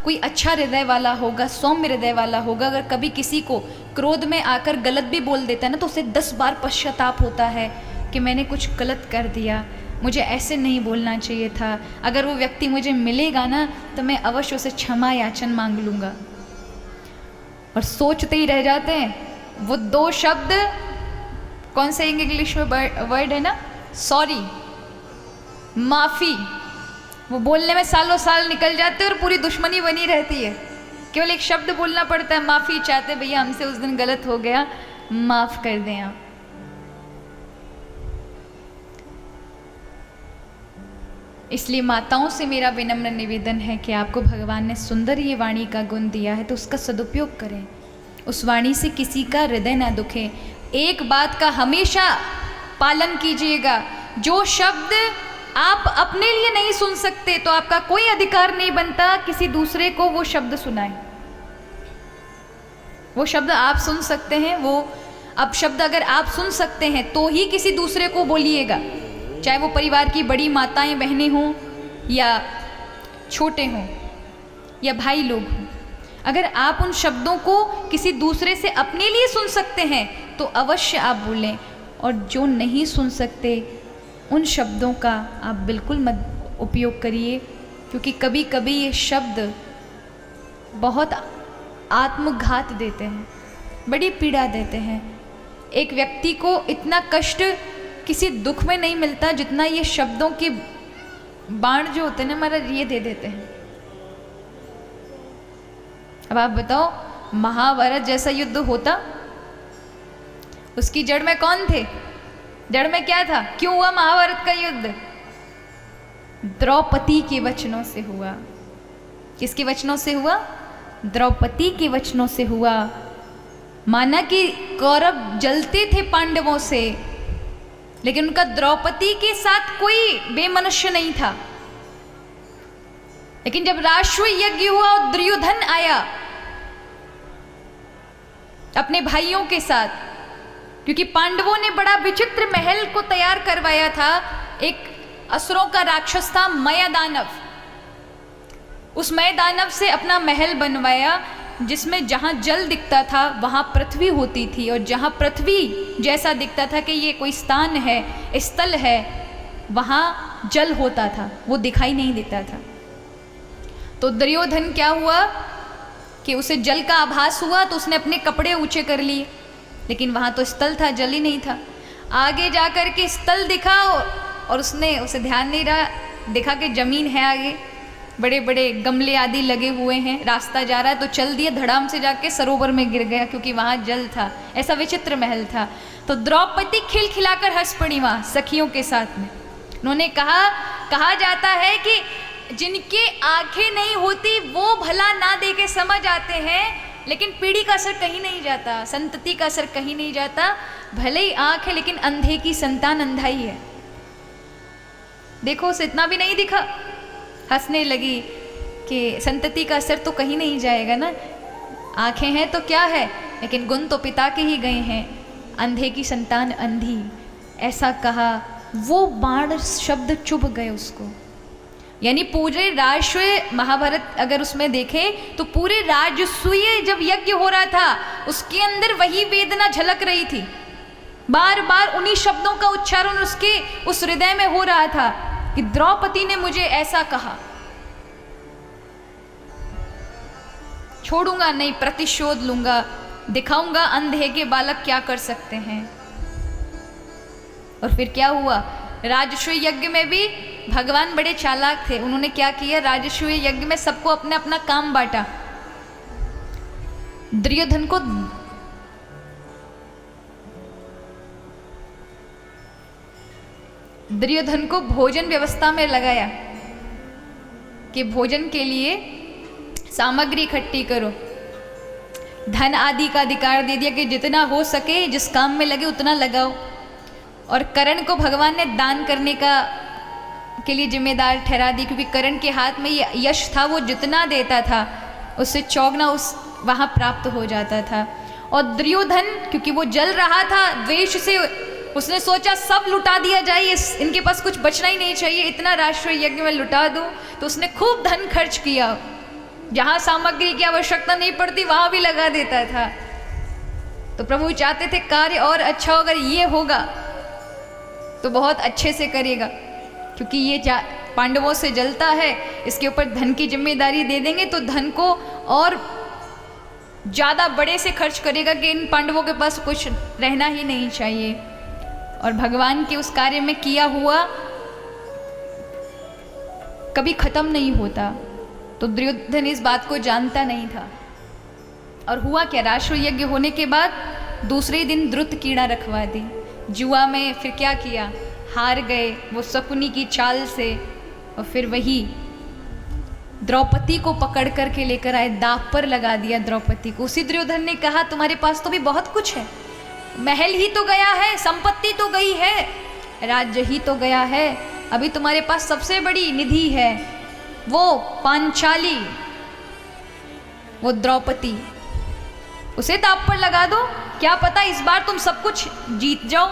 कोई अच्छा हृदय वाला होगा, सौम्य हृदय वाला होगा, अगर कभी किसी को क्रोध में आकर गलत भी बोल देता है ना, तो उसे 10 बार पश्चाताप होता है कि मैंने कुछ गलत कर दिया, मुझे ऐसे नहीं बोलना चाहिए था। अगर वो व्यक्ति मुझे मिलेगा ना तो मैं अवश्य उसे क्षमा याचन मांग लूँगा। और सोचते ही रह जाते हैं। वो 2 शब्द कौन से इंग्लिश में वर्ड है ना, सॉरी, माफ़ी, वो बोलने में सालों साल निकल जाते हैं और पूरी दुश्मनी बनी रहती है। केवल एक शब्द बोलना पड़ता है, माफ़ी चाहते भैया हमसे उस दिन गलत हो गया, माफ़ कर दें आप। इसलिए माताओं से मेरा विनम्र निवेदन है कि आपको भगवान ने सुंदर ये वाणी का गुण दिया है तो उसका सदुपयोग करें, उस वाणी से किसी का हृदय ना दुखे। एक बात का हमेशा पालन कीजिएगा, जो शब्द आप अपने लिए नहीं सुन सकते तो आपका कोई अधिकार नहीं बनता किसी दूसरे को वो शब्द सुनाए। वो शब्द आप सुन सकते हैं, वो अब शब्द अगर आप सुन सकते हैं तो ही किसी दूसरे को बोलिएगा, चाहे वो परिवार की बड़ी माताएं बहनें हों या छोटे हों या भाई लोग हों। अगर आप उन शब्दों को किसी दूसरे से अपने लिए सुन सकते हैं तो अवश्य आप बोलें, और जो नहीं सुन सकते उन शब्दों का आप बिल्कुल मत उपयोग करिए, क्योंकि कभी कभी ये शब्द बहुत आत्मघात देते हैं, बड़ी पीड़ा देते हैं। एक व्यक्ति को इतना कष्ट किसी दुख में नहीं मिलता जितना ये शब्दों के बाण जो होते हैं ना महाराज, ये दे देते हैं। अब आप बताओ, महाभारत जैसा युद्ध होता, उसकी जड़ में कौन थे? जड़ में क्या था? क्यों हुआ महाभारत का युद्ध? द्रौपदी के वचनों से हुआ। किसके वचनों से हुआ? द्रौपदी के वचनों से हुआ। माना कि कौरव जलते थे पांडवों से, लेकिन उनका द्रौपदी के साथ कोई बेमनुष्य नहीं था। लेकिन जब राष्ट्रीय यज्ञ हुआ और दुर्योधन आया अपने भाइयों के साथ, क्योंकि पांडवों ने बड़ा विचित्र महल को तैयार करवाया था। एक असुरों का राक्षस था मय दानव, उस मय दानव से अपना महल बनवाया जिसमें जहाँ जल दिखता था वहाँ पृथ्वी होती थी, और जहाँ पृथ्वी जैसा दिखता था कि ये कोई स्थान है, स्थल है, वहाँ जल होता था, वो दिखाई नहीं देता था। तो दुर्योधन क्या हुआ कि उसे जल का आभास हुआ तो उसने अपने कपड़े ऊंचे कर लिए, लेकिन वहाँ तो स्थल था, जल ही नहीं था। आगे जाकर के स्थल दिखा और उसने उसे ध्यान नहीं रहा, देखा कि जमीन है, आगे बड़े बड़े गमले आदि लगे हुए हैं, रास्ता जा रहा है, तो चल दिया, धड़ाम से जाके सरोवर में गिर गया क्योंकि वहाँ जल था। ऐसा विचित्र महल था। तो द्रौपदी खिलखिलाकर हंस पड़ी वहाँ सखियों के साथ में। उन्होंने कहा जाता है कि जिनके आंखें नहीं होती वो भला ना देखे समझ आते हैं, लेकिन पीढ़ी का असर कहीं नहीं जाता, संतति का असर कहीं नहीं जाता। भले ही आंख है लेकिन अंधे की संतान अंधा ही है। देखो उसे इतना भी नहीं दिखा, हंसने लगी कि संतति का असर तो कहीं नहीं जाएगा ना, आंखें हैं तो क्या है, लेकिन गुण तो पिता के ही गए हैं, अंधे की संतान अंधी, ऐसा कहा। वो बाण शब्द चुभ गए उसको। यानी पूरे राजसूय महाभारत अगर उसमें देखें तो पूरे राजसूय जब यज्ञ हो रहा था उसके अंदर वही वेदना झलक रही थी, बार बार उन्हीं शब्दों का उच्चारण उसके उस हृदय में हो रहा था कि द्रौपदी ने मुझे ऐसा कहा, छोड़ूंगा नहीं, प्रतिशोध लूंगा, दिखाऊंगा अंधे के बालक क्या कर सकते हैं। और फिर क्या हुआ? राजसूय यज्ञ में भी भगवान बड़े चालाक थे। उन्होंने क्या किया? राजसूय यज्ञ में सबको अपना अपना काम बांटा। दुर्योधन को भोजन व्यवस्था में लगाया कि भोजन के लिए सामग्री इकट्ठी करो। धन आदि का अधिकार दे दिया कि जितना हो सके जिस काम में लगे उतना लगाओ। और कर्ण को भगवान ने दान करने के लिए जिम्मेदार ठहरा दी, क्योंकि कर्ण के हाथ में ये यश था, वो जितना देता था उससे चौगुना वहाँ प्राप्त हो जाता था। और दुर्योधन क्योंकि वो जल रहा था द्वेष से, उसने सोचा सब लुटा दिया जाए, इनके पास कुछ बचना ही नहीं चाहिए, इतना राष्ट्रीय यज्ञ में लुटा दूँ। तो उसने खूब धन खर्च किया जहाँ सामग्री की आवश्यकता नहीं पड़ती वहाँ भी लगा देता था। तो प्रभु चाहते थे कार्य और अच्छा अगर ये होगा तो बहुत अच्छे से करेगा, क्योंकि ये पांडवों से जलता है, इसके ऊपर धन की जिम्मेदारी दे देंगे तो धन को और ज़्यादा बड़े से खर्च करेगा कि इन पांडवों के पास कुछ रहना ही नहीं चाहिए। और भगवान के उस कार्य में किया हुआ कभी खत्म नहीं होता। तो दुर्योधन इस बात को जानता नहीं था। और हुआ क्या, राष्ट्र यज्ञ होने के बाद दूसरे दिन द्रुत कीड़ा रखवा दी। जुआ में फिर क्या किया, हार गए वो शकुनी की चाल से, और फिर वही द्रौपदी को पकड़ करके लेकर आए, दाव पर लगा दिया द्रौपदी को। उसी दुर्योधन ने कहा तुम्हारे पास तो भी बहुत कुछ है, महल ही तो गया है, संपत्ति तो गई है, राज्य ही तो गया है, अभी तुम्हारे पास सबसे बड़ी निधि है वो पांचाली, वो द्रौपदी, उसे दाव पर लगा दो, क्या पता इस बार तुम सब कुछ जीत जाओ।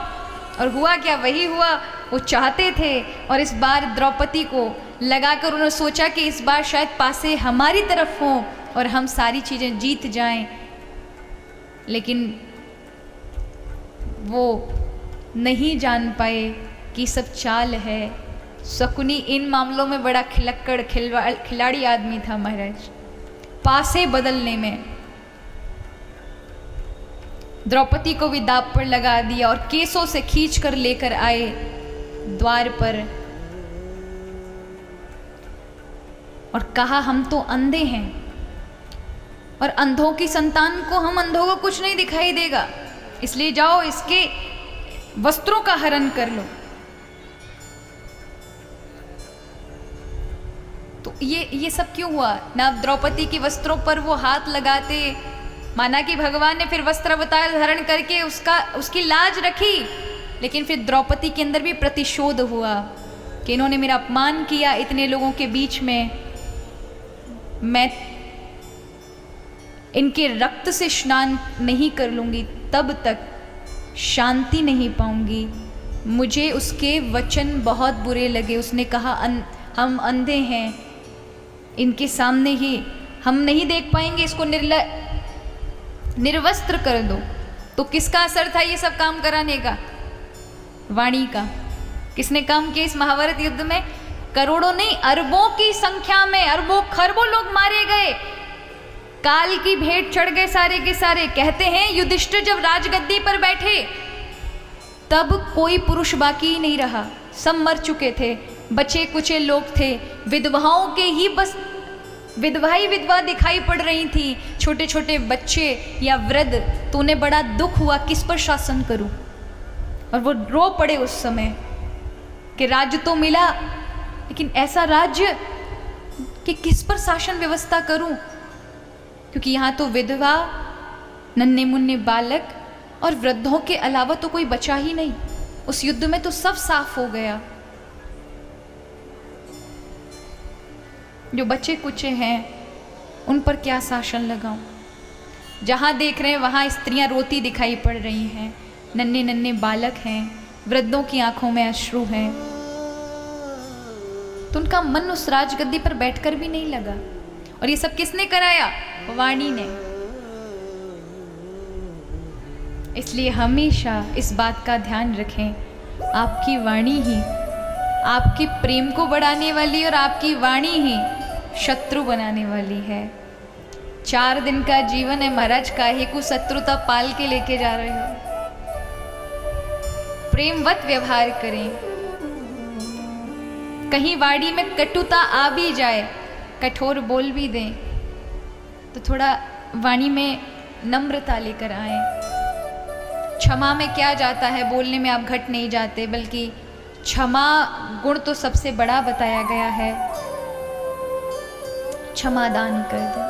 और हुआ क्या, वही हुआ। वो चाहते थे और इस बार द्रौपदी को लगाकर उन्होंने सोचा कि इस बार शायद पासे हमारी तरफ हो और हम सारी चीज़ें जीत जाएं, लेकिन वो नहीं जान पाए कि सब चाल है। शकुनी इन मामलों में बड़ा खिलक्कड़ खिलाड़ी आदमी था महाराज, पासे बदलने में। द्रौपदी को भी दाव पर लगा दिया और केसों से खींच कर लेकर आए द्वार पर और कहा हम तो अंधे हैं और अंधों की संतान को, हम अंधों को कुछ नहीं दिखाई देगा, इसलिए जाओ इसके वस्त्रों का हरण कर लो। तो ये सब क्यों हुआ ना, द्रौपदी के वस्त्रों पर वो हाथ लगाते, माना कि भगवान ने फिर वस्त्र अवतार धारण करके उसकी लाज रखी, लेकिन फिर द्रौपदी के अंदर भी प्रतिशोध हुआ कि इन्होंने मेरा अपमान किया इतने लोगों के बीच में, मैं इनके रक्त से स्नान नहीं कर लूँगी तब तक शांति नहीं पाऊंगी। मुझे उसके वचन बहुत बुरे लगे। उसने कहा हम अंधे हैं, इनके सामने ही हम नहीं देख पाएंगे, इसको निर्वस्त्र कर दो। तो किसका असर था ये सब काम कराने का? वाणी का। किसने काम किया इस महाभारत युद्ध में? करोड़ों नहीं, अरबों की संख्या में, अरबों खरबों लोग मारे गए, काल की भेंट चढ़ गए सारे के सारे। कहते हैं युधिष्ठिर जब राजगद्दी पर बैठे तब कोई पुरुष बाकी ही नहीं रहा, सब मर चुके थे, बचे कुचे लोग थे, विधवाओं के ही बस विधवा दिखाई पड़ रही थी, छोटे छोटे बच्चे या वृद्ध। तो उन्हें बड़ा दुख हुआ, किस पर शासन करूं, और वो रो पड़े उस समय कि राज्य तो मिला, लेकिन ऐसा राज्य कि किस पर शासन व्यवस्था करूं, क्योंकि यहाँ तो विधवा, नन्हे मुन्ने बालक और वृद्धों के अलावा तो कोई बचा ही नहीं। उस युद्ध में तो सब साफ हो गया। जो बच्चे कुचे हैं उन पर क्या शासन लगाऊं? जहाँ देख रहे हैं वहाँ स्त्रियां रोती दिखाई पड़ रही हैं, नन्हे नन्हे बालक हैं, वृद्धों की आंखों में अश्रु हैं। तो उनका मन उस राजगद्दी पर बैठकर भी नहीं लगा। और ये सब किसने कराया? वाणी ने। इसलिए हमेशा इस बात का ध्यान रखें, आपकी वाणी ही आपके प्रेम को बढ़ाने वाली और आपकी वाणी ही शत्रु बनाने वाली है। 4 दिन का जीवन है महाराज, काहे को शत्रुता पाल के लेके जा रहे हो? प्रेमवत व्यवहार करें। कहीं वाणी में कटुता आ भी जाए, कठोर बोल भी दें, तो थोड़ा वाणी में नम्रता लेकर आए। क्षमा में क्या जाता है, बोलने में आप घट नहीं जाते, बल्कि क्षमा गुण तो सबसे बड़ा बताया गया है। क्षमा दान कर दे।